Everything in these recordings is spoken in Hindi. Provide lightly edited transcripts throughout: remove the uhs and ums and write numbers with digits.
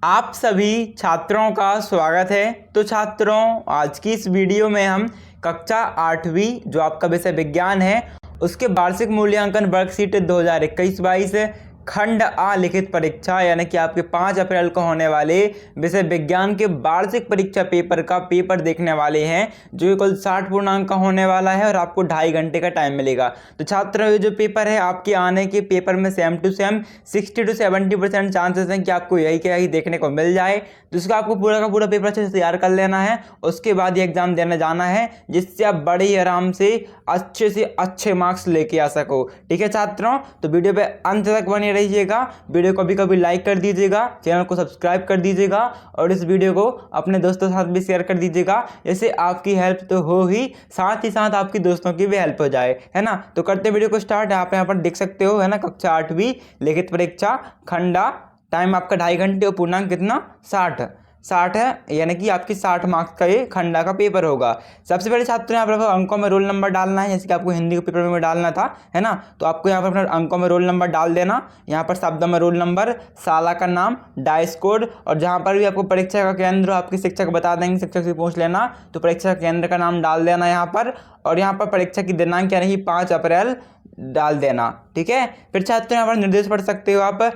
आप सभी छात्रों का स्वागत है। तो छात्रों, आज की इस वीडियो में हम कक्षा 8वीं जो आपका विषय विज्ञान है उसके वार्षिक मूल्यांकन वर्कशीट 2021-22 खंड आ लिखित परीक्षा यानी कि आपके 5 अप्रैल को होने वाले विषय विज्ञान के वार्षिक परीक्षा पेपर का पेपर देखने वाले हैं, जो कुल 60 पूर्णांक का होने वाला है और आपको 2.5 घंटे का टाइम मिलेगा। तो छात्रों, ये जो पेपर है आपके आने के पेपर में same to same 60 to 70% chances हैं कि आपको यही के यही देखने को मिल जाए। तो इसका आपको पूरा का पूरा पेपर अच्छे से तैयार कर लेना है, उसके बाद ये एग्जाम देने जाना है, जिससे आप बड़े ही आराम से अच्छे मार्क्स लेके आ सको। ठीक है छात्रों, तो वीडियो पे अंत तक बने रहिएगा। वीडियो को कभी लाइक कर दीजिएगा, चैनल को सब्सक्राइब कर दीजिएगा और इस वीडियो को अपने दोस्तों के साथ भी शेयर कर दीजिएगा। इससे आपकी हेल्प तो हो ही, साथ आपकी दोस्तों की भी हेल्प हो जाए, है ना। तो करते वीडियो को स्टार्ट। आप यहाँ पर देख सकते हो, है ना, कक्षा 8वीं लिखित परीक्षा खंडा, टाइम आपका 2.5 घंटे और पूर्णांक कितना 60 है, यानी कि आपकी 60 मार्क्स का ये खंडा का पेपर होगा। सबसे पहले छात्रों, यहाँ पर अंकों में रोल नंबर डालना है, जैसे कि आपको हिंदी के पेपर में डालना था, है ना। तो आपको यहाँ पर अपने अंकों में रोल नंबर डाल देना। यहाँ पर शब्दों में रोल नंबर, शाला का नाम, डाइस कोड, और जहाँ पर भी आपको परीक्षा का केंद्र आपके शिक्षक बता देंगे, शिक्षक से पूछ लेना, तो परीक्षा केंद्र का नाम डाल देना यहाँ पर। और यहाँ पर परीक्षा की दिनांक यानी कि 5 अप्रैल डाल देना। ठीक है। फिर छात्रों, यहाँ पर निर्देश पढ़ सकते हो आप।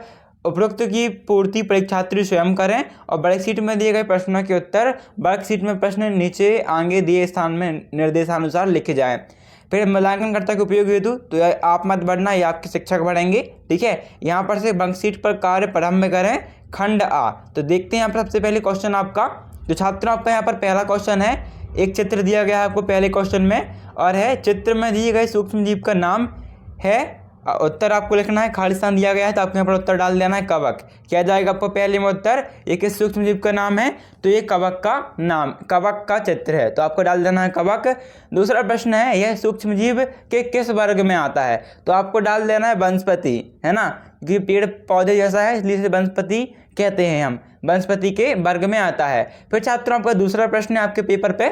उपरोक्त की पूर्ति परीक्षार्थी स्वयं करें और वर्कशीट में दिए गए प्रश्नों के उत्तर वर्कशीट में प्रश्न नीचे आगे दिए स्थान में निर्देशानुसार लिखे जाएं। फिर मूल्यांकनकर्ता के उपयोग हेतु तो आप मत बढ़ना, ये आपके शिक्षक बढ़ेंगे। ठीक है। यहाँ पर से वर्कशीट पर कार्य प्रारंभ करें खंड आ। तो देखते हैं यहाँ पर सबसे पहले क्वेश्चन आपका। तो छात्रों, आपका यहाँ पर पहला क्वेश्चन है, एक चित्र दिया गया है आपको पहले क्वेश्चन में, और है चित्र में दिए गए सूक्ष्म जीव का नाम है। उत्तर आपको लिखना है, खाली स्थान दिया गया है तो आपको यहाँ पर उत्तर डाल देना है कवक। क्या जाएगा आपको पहले में उत्तर, एक सूक्ष्म जीव का नाम है तो ये कवक का नाम, कवक का चित्र है, तो आपको डाल देना है कवक। दूसरा प्रश्न है, यह सूक्ष्म जीव के किस वर्ग में आता है, तो आपको डाल देना है वनस्पति, है ना, क्योंकि पेड़ पौधे जैसा है इसलिए इसे वनस्पति कहते हैं हम, वनस्पति के वर्ग में आता है। फिर छात्रों, आपका दूसरा प्रश्न है आपके पेपर पे,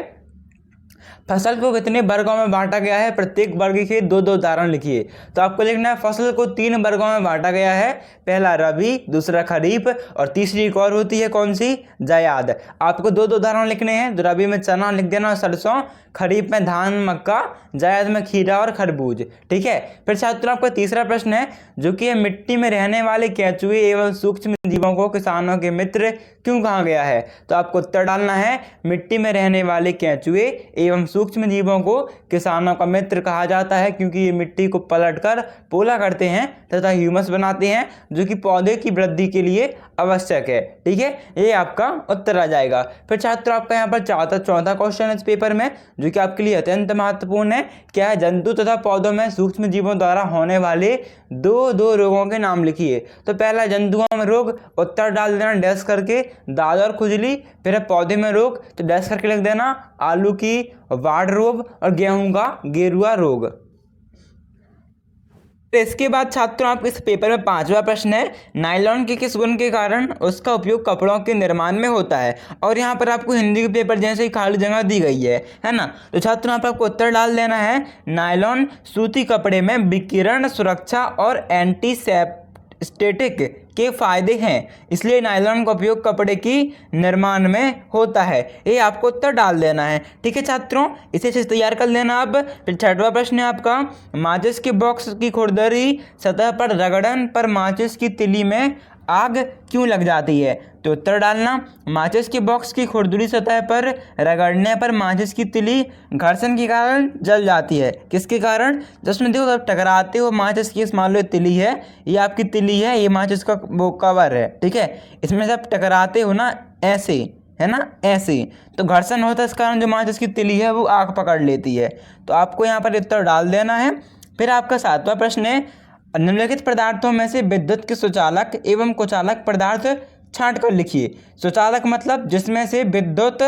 फसल को कितने वर्गों में बांटा गया है, प्रत्येक वर्ग के 2-2 उदाहरण लिखिए। तो आपको लिखना है फसल को 3 वर्गों में बांटा गया है, पहला रबी, दूसरा खरीफ और तीसरी एक और होती है कौन सी, जायद। आपको 2-2 उदाहरण लिखने हैं, तो रबी में चना लिख देना और सरसों, खरीफ में धान मक्का, जायद में खीरा और खरबूज। ठीक है। फिर छात्रों, आपका तीसरा प्रश्न है, जो कि मिट्टी में रहने वाले केंचुए एवं सूक्ष्म जीवों को किसानों के मित्र क्यों कहा गया है, तो आपको उत्तर डालना है, मिट्टी में रहने वाले केंचुए एवं सूक्ष्म जीवों को किसानों का मित्र कहा जाता है क्योंकि ये मिट्टी को पलटकर पोला करते हैं तथा ह्यूमस बनाते हैं, जो कि पौधे की वृद्धि के लिए आवश्यक है। ठीक है, ये आपका उत्तर आ जाएगा। फिर छात्रों, आपका यहाँ पर चौथा क्वेश्चन है इस पेपर में, जो कि आपके लिए अत्यंत महत्वपूर्ण है। क्या है, जंतु तथा पौधों में सूक्ष्म जीवों द्वारा होने वाले 2 रोगों के नाम लिखिए। तो पहला जंतुओं में रोग, उत्तर डाल देना डैश करके, दाद और खुजली। फिर पौधे में रोग तो डैश करके लिख देना आलू की वाड़ रोग और गेहूं का गेरुआ रोग। इसके बाद छात्रों, आपके इस पेपर में 5वां प्रश्न है, नायलॉन के किस गुण के कारण उसका उपयोग कपड़ों के निर्माण में होता है, और यहाँ पर आपको हिंदी के पेपर जैसे ही खाली जगह दी गई है ना। तो छात्रों, यहाँ पर आपको उत्तर डाल देना है, नायलॉन सूती कपड़े में विकिरण सुरक्षा और एंटीसेप्टिक के फायदे हैं, इसलिए नायलॉन का उपयोग कपड़े की निर्माण में होता है। ये आपको उत्तर डाल देना है। ठीक है छात्रों, इसे अच्छे से तैयार कर लेना आप। फिर 6वां प्रश्न है आपका, माचिस के बॉक्स की खुरदरी सतह पर रगड़न पर माचिस की तिली में आग क्यों लग जाती है, तो उत्तर डालना, माचिस के बॉक्स की खुरदरी सतह पर रगड़ने पर माचिस की तिली घर्षण के कारण जल जाती है। किसके कारण, जिसमें देखो जब टकराते हो माचिस की, मान लो तिली है, ये आपकी तिली है, ये माचिस का वो कवर है। ठीक है, इसमें जब टकराते हो ना ऐसे, है ना, ऐसे, तो घर्षण होता है, इस कारण जो माचिस की तिली है वो आग पकड़ लेती है। तो आपको यहाँ पर उत्तर डाल देना है। फिर आपका 7वां प्रश्न है, निम्नलिखित पदार्थों में से विद्युत के सुचालक एवं कुचालक पदार्थ छांट कर लिखिए। सुचालक मतलब जिसमें से विद्युत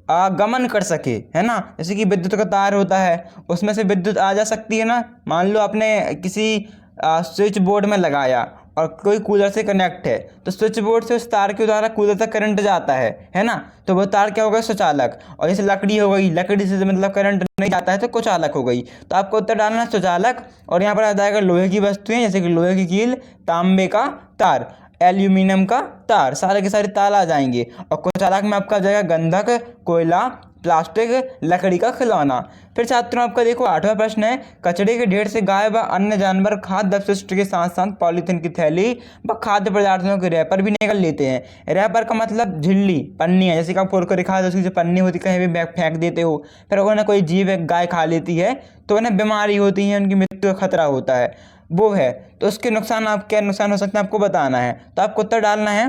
गमन कर सके, है ना, जैसे कि विद्युत का तार होता है, उसमें से विद्युत आ जा सकती है ना। मान लो आपने किसी स्विच बोर्ड में लगाया और कोई कूलर से कनेक्ट है, तो स्विच बोर्ड से उस तार के द्वारा कूलर तक करंट जाता है ना, तो वो तार क्या होगा, सुचालक। और जैसे लकड़ी हो गई, लकड़ी से मतलब करंट नहीं जाता है तो कुचालक हो गई। तो आपको उत्तर डालना सुचालक। और यहाँ पर आ जाएगा लोहे की वस्तुएं, जैसे कि लोहे की कील, तांबे का तार। एल्यूमिनियम का तार, सारे के सारे तार आ जाएंगे। और कुचालक में आपका आ जाएगा गंधक, कोयला, प्लास्टिक, लकड़ी का खिलौना। फिर छात्रों आपका देखो 8वां प्रश्न है, कचरे के ढेर से गाय व अन्य जानवर खाद्य अपशिष्ट के साथ साथ पॉलीथीन की थैली व खाद्य पदार्थों के रैपर भी निकल लेते हैं। रैपर का मतलब झिल्ली, पन्नी है, जैसे कि आप कुरकुरे खा उसकी जो पन्नी होती है कहीं भी फेंक देते हो, फिर उन्हें कोई जीव गाय खा लेती है तो उन्हें बीमारी होती है, उनकी मृत्यु का खतरा होता है, वो है। तो उसके नुकसान, आप क्या नुकसान हो सकते हैं आपको बताना है। तो आपको उत्तर डालना है,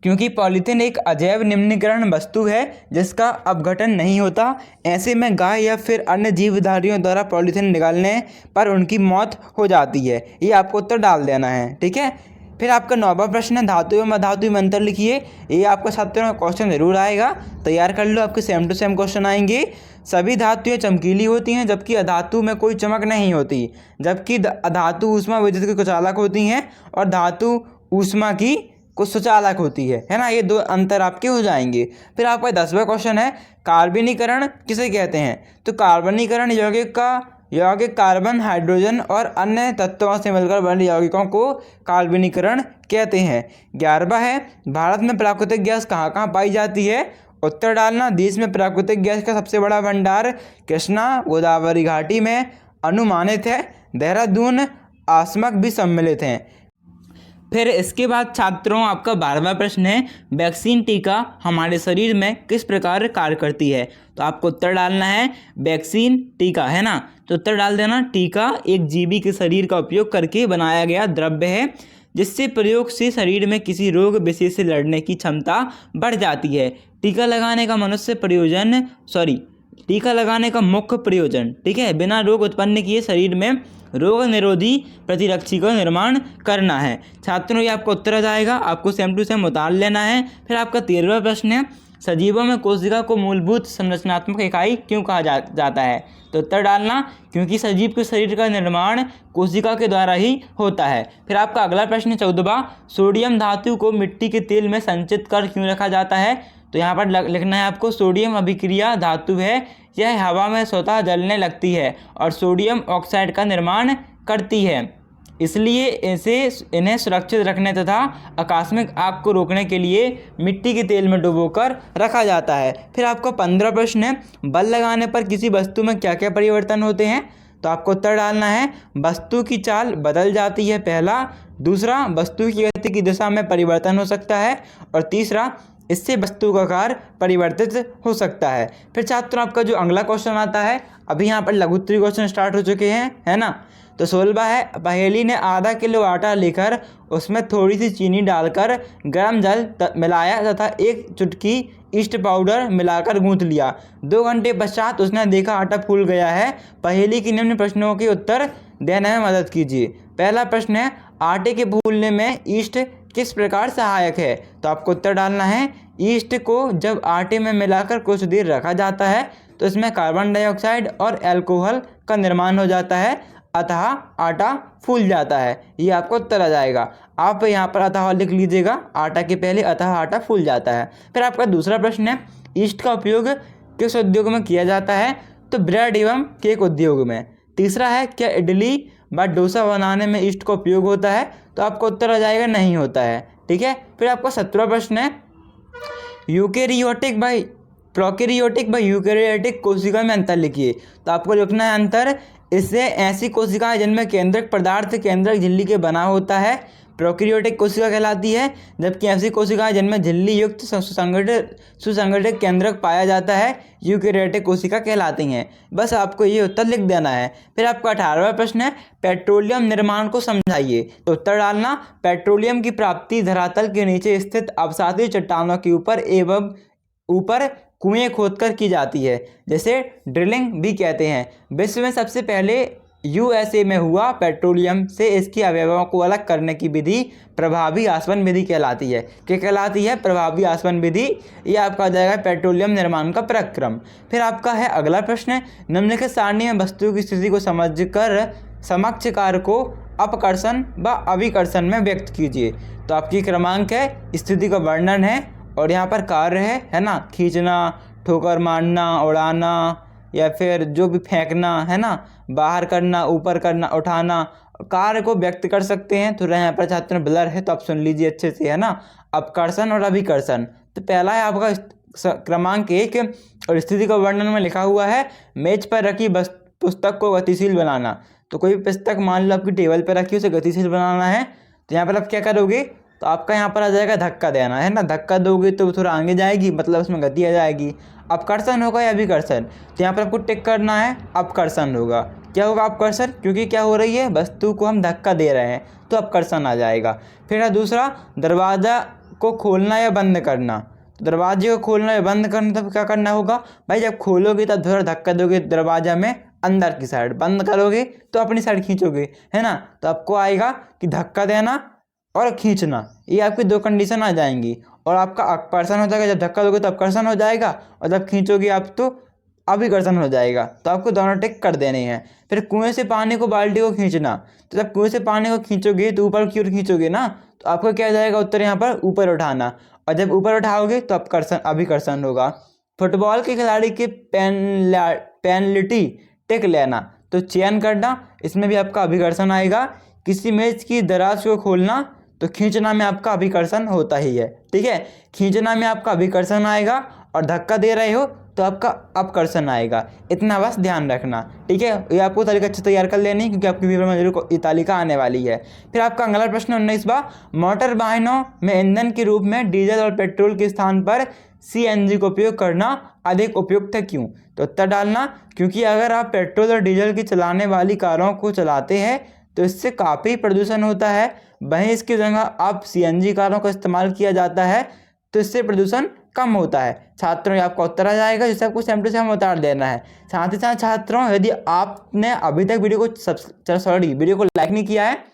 क्योंकि पॉलीथीन एक अजैव निम्नीकरण वस्तु है जिसका अपघटन नहीं होता, ऐसे में गाय या फिर अन्य जीवधारियों द्वारा पॉलीथीन निकालने पर उनकी मौत हो जाती है। ये आपको उत्तर डाल देना है, ठीक है। फिर आपका 9वां प्रश्न है, धातु एवं अधातु में अंतर लिखिए। ये आपका छात्रों का क्वेश्चन जरूर आएगा, तैयार कर लो, आपके सेम टू सेम क्वेश्चन आएंगे। सभी धातुएं चमकीली होती हैं जबकि अधातु में कोई चमक नहीं होती, जबकि अधातु ऊष्मा विद्युत की कुचालक होती हैं और धातु ऊष्मा की कुछ सुचालक होती है ना। ये दो अंतर आपके हो जाएंगे। फिर आपका 10वां क्वेश्चन है, कार्बनीकरण किसे कहते हैं। तो कार्बनीकरण यौगिक कार्बन, हाइड्रोजन और अन्य तत्वों से मिलकर बने यौगिकों को कार्बनीकरण कहते हैं। 11वां है, भारत में प्राकृतिक गैस कहाँ कहाँ पाई जाती है। उत्तर डालना, देश में प्राकृतिक गैस का सबसे बड़ा भंडार कृष्णा गोदावरी घाटी में अनुमानित है, देहरादून आसमक भी सम्मिलित हैं। फिर इसके बाद छात्रों आपका 12वां प्रश्न है, वैक्सीन टीका हमारे शरीर में किस प्रकार कार्य करती है। तो आपको उत्तर डालना है वैक्सीन टीका, है ना। तो उत्तर डाल देना, टीका एक जीवी के शरीर का उपयोग करके बनाया गया द्रव्य है जिससे प्रयोग से शरीर में किसी रोग विशेष से लड़ने की क्षमता बढ़ जाती है। टीका लगाने का मुख्य प्रयोजन, ठीक है, बिना रोग उत्पन्न किए शरीर में रोग निरोधी प्रतिरक्षी का निर्माण करना है। छात्रों ये आपको उत्तर आ जाएगा, आपको सेम टू सेम उतार लेना है। फिर आपका 13वां प्रश्न है, सजीवों में कोशिका को मूलभूत संरचनात्मक इकाई क्यों कहा जाता है। तो उत्तर डालना, क्योंकि सजीव के शरीर का निर्माण कोशिका के द्वारा ही होता है। फिर आपका अगला प्रश्न 14वां, सोडियम धातु को मिट्टी के तेल में संचित कर क्यों रखा जाता है। तो यहाँ पर लिखना है आपको, सोडियम अभिक्रिया धातु है, यह हवा में स्वतः जलने लगती है और सोडियम ऑक्साइड का निर्माण करती है, इसलिए इन्हें सुरक्षित रखने तथा आकस्मिक आग को रोकने के लिए मिट्टी के तेल में डुबोकर रखा जाता है। फिर आपको 15 प्रश्न है, बल लगाने पर किसी वस्तु में क्या क्या परिवर्तन होते हैं। तो आपको उत्तर डालना है, वस्तु की चाल बदल जाती है, पहला। दूसरा, वस्तु की गति की दिशा में परिवर्तन हो सकता है। और तीसरा, इससे वस्तु का आकार परिवर्तित हो सकता है। फिर छात्रों आपका जो अगला क्वेश्चन आता है, अभी यहाँ पर लघुत्तरी क्वेश्चन स्टार्ट हो चुके हैं, है ना। तो 16वां है, पहेली ने आधा किलो आटा लेकर उसमें थोड़ी सी चीनी डालकर गर्म जल मिलाया तथा एक चुटकी ईस्ट पाउडर मिलाकर गूंथ लिया। 2 घंटे पश्चात उसने देखा आटा फूल गया है। पहेली के निम्न प्रश्नों के उत्तर देने में मदद कीजिए। पहला प्रश्न है, आटे के फूलने में ईस्ट किस प्रकार सहायक है। तो आपको उत्तर डालना है, ईस्ट को जब आटे में मिलाकर कुछ देर रखा जाता है तो इसमें कार्बन डाइऑक्साइड और अल्कोहल का निर्माण हो जाता है, अतः आटा फूल जाता है। ये आपको उत्तर आ जाएगा। आप यहाँ पर अतः लिख लीजिएगा, आटा के पहले अतः आटा फूल जाता है। फिर आपका दूसरा प्रश्न है, ईस्ट का उपयोग किस उद्योग में किया जाता है। तो ब्रेड एवं केक उद्योग में। तीसरा है, क्या इडली व डोसा बनाने में ईस्ट का उपयोग होता है। तो आपको उत्तर आ जाएगा, नहीं होता है, ठीक है। फिर आपका 17वां प्रश्न है, प्रोकैरियोटिक व यूकैरियोटिक कोशिका में अंतर लिखिए। तो आपको लिखना है अंतर, इससे ऐसी कोशिकाएं जिनमें केंद्रक पदार्थ केंद्रक झिल्ली के बना होता है प्रोकैरियोटिक कोशिका कहलाती है, जबकि ऐसी कोशिकाएं जिनमें झिल्ली युक्त सुसंगठित केंद्रक पाया जाता है यूकैरियोटिक कोशिका कहलाती हैं। बस आपको ये उत्तर लिख देना है। फिर आपका 18वां प्रश्न है, पेट्रोलियम निर्माण को समझाइए। तो उत्तर डालना, पेट्रोलियम की प्राप्ति धरातल के नीचे स्थित अवसादी चट्टानों के ऊपर कुएं खोदकर की जाती है, जैसे ड्रिलिंग भी कहते हैं। विश्व में सबसे पहले यूएसए में हुआ पेट्रोलियम से इसकी अवयवों को अलग करने की विधि प्रभावी आसवन विधि कहलाती है। क्या कहलाती है? प्रभावी आसवन विधि। ये आपका आ जाएगा पेट्रोलियम निर्माण का प्रक्रम। फिर आपका है अगला प्रश्न, निम्नलिखित सारणी में वस्तु की स्थिति को समझकर समक्ष कार्य को अपकर्षण व अभिकर्षण में व्यक्त कीजिए। तो आपकी क्रमांक है, स्थिति का वर्णन है और यहाँ पर कार्य है ना, खींचना, ठोकर मारना, उड़ाना या फिर जो भी फेंकना, है ना, बाहर करना, ऊपर करना, उठाना, कार्य को व्यक्त कर सकते हैं। थोड़ा यहाँ पर छात्रों ब्लर है तो आप सुन लीजिए अच्छे से, है ना। अपकर्षण और अभिकर्षण। तो पहला है आपका क्रमांक 1 और स्थिति का वर्णन में लिखा हुआ है, मेज पर रखी पुस्तक को गतिशील बनाना। तो कोई भी पुस्तक मान लो आपकी टेबल पर रखी, उसे गतिशील बनाना है, तो यहाँ पर आप क्या करोगे, तो आपका यहाँ पर आ जाएगा धक्का देना, है ना। धक्का दोगे तो थोड़ा आगे जाएगी, मतलब उसमें गति आ जाएगी। अपकर्षण होगा या अभिकर्षण, तो यहाँ पर आपको टिक करना है, अपकर्षण होगा। क्या होगा अपकर्षण, क्योंकि क्या हो रही है, वस्तु को हम धक्का दे रहे हैं तो अपकर्षण आ जाएगा। फिर है दूसरा, दरवाज़ा को खोलना या बंद करना। तो दरवाजे को खोलना या बंद करना, तब क्या करना होगा भाई, जब खोलोगे तब थोड़ा धक्का दोगे दरवाजा में अंदर की साइड, बंद करोगे तो अपनी साइड खींचोगे, है ना। तो आपको आएगा कि धक्का देना और खींचना, ये आपकी दो कंडीशन आ जाएंगी। और आपका अपकर्षण हो जाएगा, जब धक्का दोगे तो अपकर्षण हो जाएगा, और जब खींचोगे आप तो अभिकर्षण हो जाएगा। तो आपको दोनों टिक कर देने हैं। फिर कुएं से पानी को बाल्टी को खींचना, तो जब कुएं से पानी को खींचोगे तो ऊपर की ओर खींचोगे ना, तो आपको क्या जाएगा उत्तर यहाँ पर ऊपर उठाना, और जब ऊपर उठाओगे तो अभिकर्षण होगा। फुटबॉल के खिलाड़ी के पेनल्टी टिक लेना, तो चयन करना, इसमें भी आपका अभिकर्षण आएगा। किसी मेज की दराज को खोलना, तो खींचना में आपका अभिकर्षण होता ही है, ठीक है। खींचना में आपका अभिकर्षण आएगा, और धक्का दे रहे हो तो आपका अपकर्षण आएगा। इतना बस ध्यान रखना, ठीक है। ये आपको तालिका अच्छे तैयार कर लेनी है, क्योंकि आपकी पेपर में जरूर ये तालिका आने वाली है। फिर आपका अगला प्रश्न 19वां, मोटर वाहनों में ईंधन के रूप में डीजल और पेट्रोल के स्थान पर CNG का उपयोग करना अधिक उपयुक्त है, क्यों। तो उत्तर डालना, क्योंकि अगर आप पेट्रोल और डीजल की चलाने वाली कारों को चलाते हैं तो इससे काफ़ी प्रदूषण होता है। वहीं इसकी जगह आप CNG कारों का इस्तेमाल किया जाता है तो इससे प्रदूषण कम होता है। छात्रों ये आपका उत्तर आ जाएगा, जिससे आपको सेम टू सेम उतार देना है। साथ ही साथ छात्रों, यदि आपने अभी तक वीडियो को लाइक नहीं किया है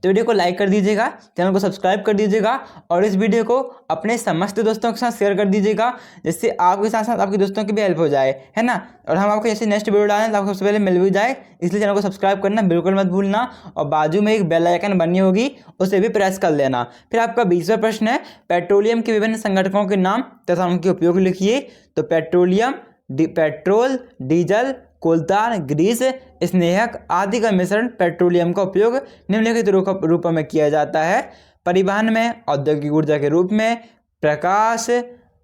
तो वीडियो को लाइक कर दीजिएगा, चैनल को सब्सक्राइब कर दीजिएगा, और इस वीडियो को अपने समस्त दोस्तों के साथ शेयर कर दीजिएगा, जिससे आपके साथ साथ आपके दोस्तों की भी हेल्प हो जाए, है ना। और हम आपको जैसे नेक्स्ट वीडियो डालें तो आपको सबसे पहले मिल भी जाए, इसलिए चैनल को सब्सक्राइब करना बिल्कुल मत भूलना, और बाजू में एक बेल आइकन बनी होगी उसे भी प्रेस कर लेना। फिर आपका 20वां प्रश्न है, पेट्रोलियम के विभिन्न संगठकों के नाम तथा उनके उपयोग लिखिए। तो पेट्रोलियम, पेट्रोल, डीजल, कोलतार, ग्रीस, स्नेहक आदि का मिश्रण पेट्रोलियम का उपयोग निम्नलिखित रूपों में किया जाता है। परिवहन में, औद्योगिक ऊर्जा के रूप में, प्रकाश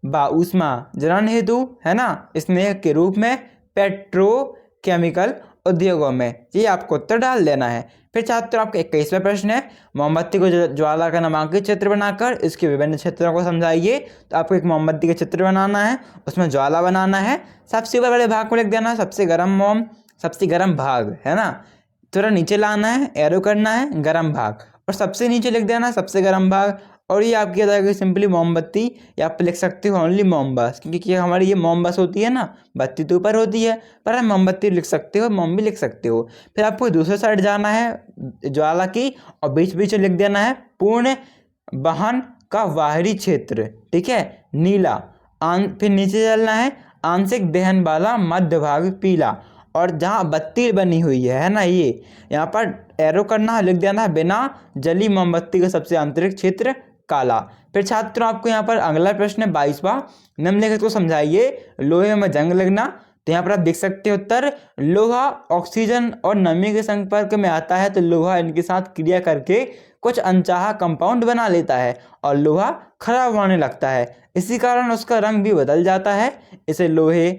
व ऊष्मा जनन हेतु, है ना, स्नेहक के रूप में, पेट्रोकेमिकल उद्योगों में। ये आपको उत्तर डाल देना है। फिर छात्रों आपका 21वां प्रश्न है, मोमबत्ती को ज्वाला का नामांकित चित्र बनाकर इसके विभिन्न क्षेत्रों को समझाइए। तो आपको एक मोमबत्ती का चित्र बनाना है, उसमें ज्वाला बनाना है, सबसे बड़े भाग को लिख देना, सबसे गर्म मोम, सबसे गर्म भाग, है ना। थोड़ा नीचे लाना है, एरो करना है, गर्म भाग, और सबसे नीचे लिख देना सबसे गर्म भाग। और ये आपकी आ जाएगी सिंपली मोमबत्ती, या आप लिख सकते हो ओनली मोमबस, क्योंकि हमारी ये मोमबस होती है ना, बत्ती तो ऊपर होती है, पर आप मोमबत्ती लिख सकते हो, मोम भी लिख सकते हो। फिर आपको दूसरे साइड जाना है ज्वाला की, और बीच बीच में लिख देना है पूर्ण वाहन का बाहरी क्षेत्र, ठीक है, नीला। फिर नीचे चलना है, आंशिक दहन वाला मध्य भाग पीला, और जहाँ बत्ती बनी हुई है ना, ये यहाँ पर एरो करना है, लिख देना है बिना जली मोमबत्ती का सबसे आंतरिक क्षेत्र काला। फिर छात्रों आपको यहाँ पर अगला प्रश्न है 22वां, निम्नलिखित को समझाइए। लोहे में जंग लगना, तो यहाँ पर आप देख सकते हो उत्तर, लोहा ऑक्सीजन और नमी के संपर्क में आता है तो लोहा इनके साथ क्रिया करके कुछ अनचाहा कंपाउंड बना लेता है और लोहा खराब होने लगता है, इसी कारण उसका रंग भी बदल जाता है। इसे लोहे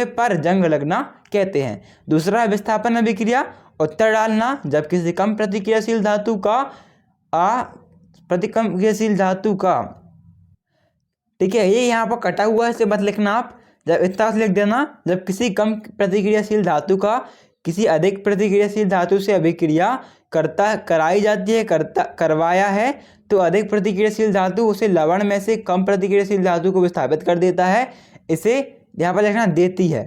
पर जंग लगना कहते हैं। दूसरा है विस्थापन अभिक्रिया, उत्तर डालना, जब किसी कम प्रतिक्रियाशील धातु का ठीक है, ये यहाँ पर कटा हुआ है, इसे मत लिखना आप, जब इतना लिख देना, जब किसी कम प्रतिक्रियाशील धातु का किसी अधिक प्रतिक्रियाशील धातु से अभिक्रिया कराई जाती है, करवाया है, तो अधिक प्रतिक्रियाशील धातु उसे लवण में से कम प्रतिक्रियाशील धातु को विस्थापित कर देता है, इसे यहाँ पर लिखना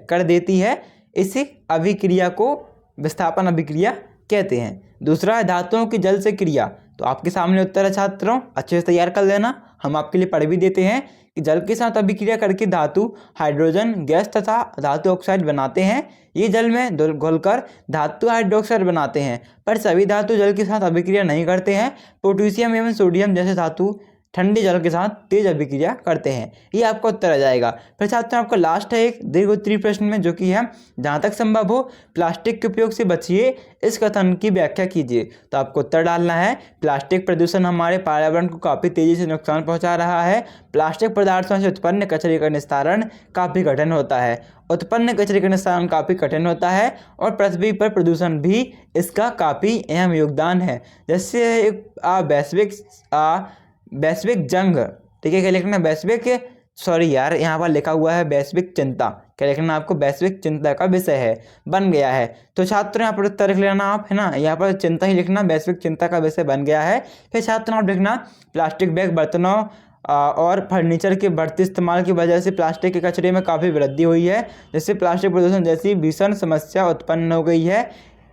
कर देती है, इसे अभिक्रिया को विस्थापन अभिक्रिया कहते हैं। दूसरा है धातुओं की जल से क्रिया, तो आपके सामने उत्तर है छात्रों, अच्छे से तैयार कर लेना, हम आपके लिए पढ़ भी देते हैं कि जल के साथ अभिक्रिया करके धातु हाइड्रोजन गैस तथा धातु ऑक्साइड बनाते हैं। ये जल में घुलकर धातु हाइड्रोक्साइड बनाते हैं, पर सभी धातु जल के साथ अभिक्रिया नहीं करते हैं। पोटेशियम एवं सोडियम जैसे धातु ठंडे जल के साथ तेज अभिक्रिया करते हैं। ये आपका उत्तर आ जाएगा। फिर छात्रों आपका लास्ट है एक दीर्घोत्तरीय प्रश्न में, जो कि है जहाँ तक संभव हो प्लास्टिक के उपयोग से बचिए, इस कथन की व्याख्या कीजिए। तो आपको उत्तर डालना है प्लास्टिक प्रदूषण हमारे पर्यावरण को काफ़ी तेजी से नुकसान पहुँचा रहा है। प्लास्टिक पदार्थों से उत्पन्न कचरे का निस्तारण काफ़ी कठिन होता है। उत्पन्न कचरे का निस्तारण काफ़ी कठिन होता है और पृथ्वी पर प्रदूषण भी इसका काफ़ी अहम योगदान है। जैसे एक वैश्विक जंग, ठीक है, क्या लिखना है वैश्विक, सॉरी यार यहाँ पर लिखा हुआ है वैश्विक चिंता, क्या लिखना आपको वैश्विक चिंता का विषय है, बन गया है। तो छात्र यहाँ पर उत्तर लिख लेना आप, है ना, यहाँ पर चिंता ही लिखना, वैश्विक चिंता का विषय बन गया है। फिर छात्र आप लिखना प्लास्टिक बैग, बर्तनों और फर्नीचर के बढ़ते इस्तेमाल की वजह से प्लास्टिक के कचरे में काफ़ी वृद्धि हुई है, जिससे प्लास्टिक प्रदूषण जैसी भीषण समस्या उत्पन्न हो गई है।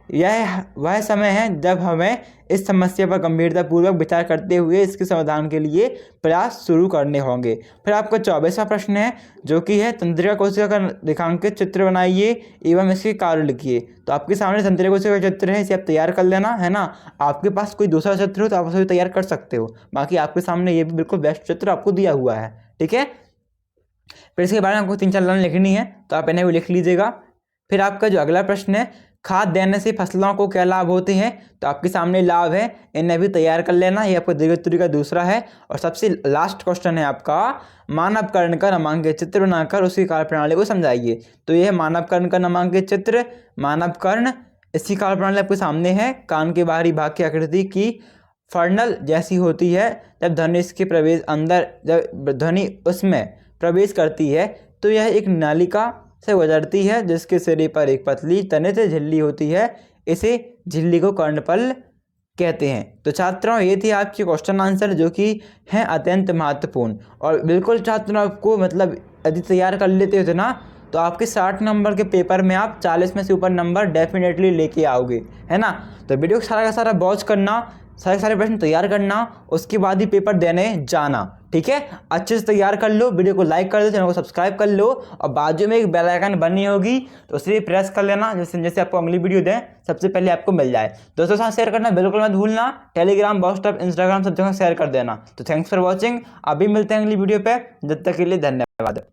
यह वह समय है जब हमें इस समस्या पर गंभीरतापूर्वक विचार करते हुए इसके समाधान के लिए प्रयास शुरू करने होंगे। फिर आपका 24वां प्रश्न है, जो कि है तंत्रिका कोशिका का रेखांकित चित्र बनाइए एवं इसके कार्य लिखिए। तो आपके सामने तंत्रिका कोशिका का चित्र है, इसे आप तैयार कर लेना, है ना। आपके पास कोई दूसरा चित्र हो तो आप उसे तैयार कर सकते हो, बाकी आपके सामने ये भी बिल्कुल बेस्ट चित्र आपको दिया हुआ है, ठीक है। फिर इसके बारे में आपको 3-4 लाइन लिखनी है, तो आप इन्हें भी लिख लीजिएगा। फिर आपका जो अगला प्रश्न है, खाद देने से फसलों को क्या लाभ होते हैं, तो आपके सामने लाभ है, इन्हें भी तैयार कर लेना। ये आपका दीर्घोत्तरीय का दूसरा है। और सबसे लास्ट क्वेश्चन है आपका मानवकर्ण का नामांकित चित्र बनाकर उसकी कार्यप्रणाली को समझाइए। तो ये है मानवकर्ण का नामांकित चित्र। मानवकर्ण, इसकी कार्यप्रणाली आपके सामने है। कान के बाहरी भाग की आकृति की फर्नल जैसी होती है। जब ध्वनि इसके प्रवेश अंदर, जब ध्वनि उसमें प्रवेश करती है तो यह एक नालिका से गुजरती है, जिसके सिरे पर एक पतली तनित झिल्ली होती है। इसे झिल्ली को कर्णपल कहते हैं। तो छात्रों ये थी आपके क्वेश्चन आंसर, जो कि हैं अत्यंत महत्वपूर्ण। और बिल्कुल छात्रों आपको मतलब यदि तैयार कर लेते हो ना, तो आपके 60 नंबर के पेपर में आप 40 में से ऊपर नंबर डेफिनेटली लेके आओगे, है ना। तो वीडियो सारा का सारा वॉच करना, सारे प्रश्न तैयार करना, उसके बाद ही पेपर देने जाना, ठीक है। अच्छे से तैयार कर लो, वीडियो को लाइक कर दो, चैनल को सब्सक्राइब कर लो, और बाजू में एक बेल आइकन बनी होगी तो उसे प्रेस कर लेना, जैसे आपको अगली वीडियो दें सबसे पहले आपको मिल जाए। दोस्तों साथ शेयर करना बिल्कुल मत भूलना। टेलीग्राम, व्हाट्सएप, इंस्टाग्राम सब जगह शेयर कर देना। तो थैंक्स फॉर वॉचिंग। अभी मिलते हैं अगली वीडियो पे, जब तक के लिए धन्यवाद।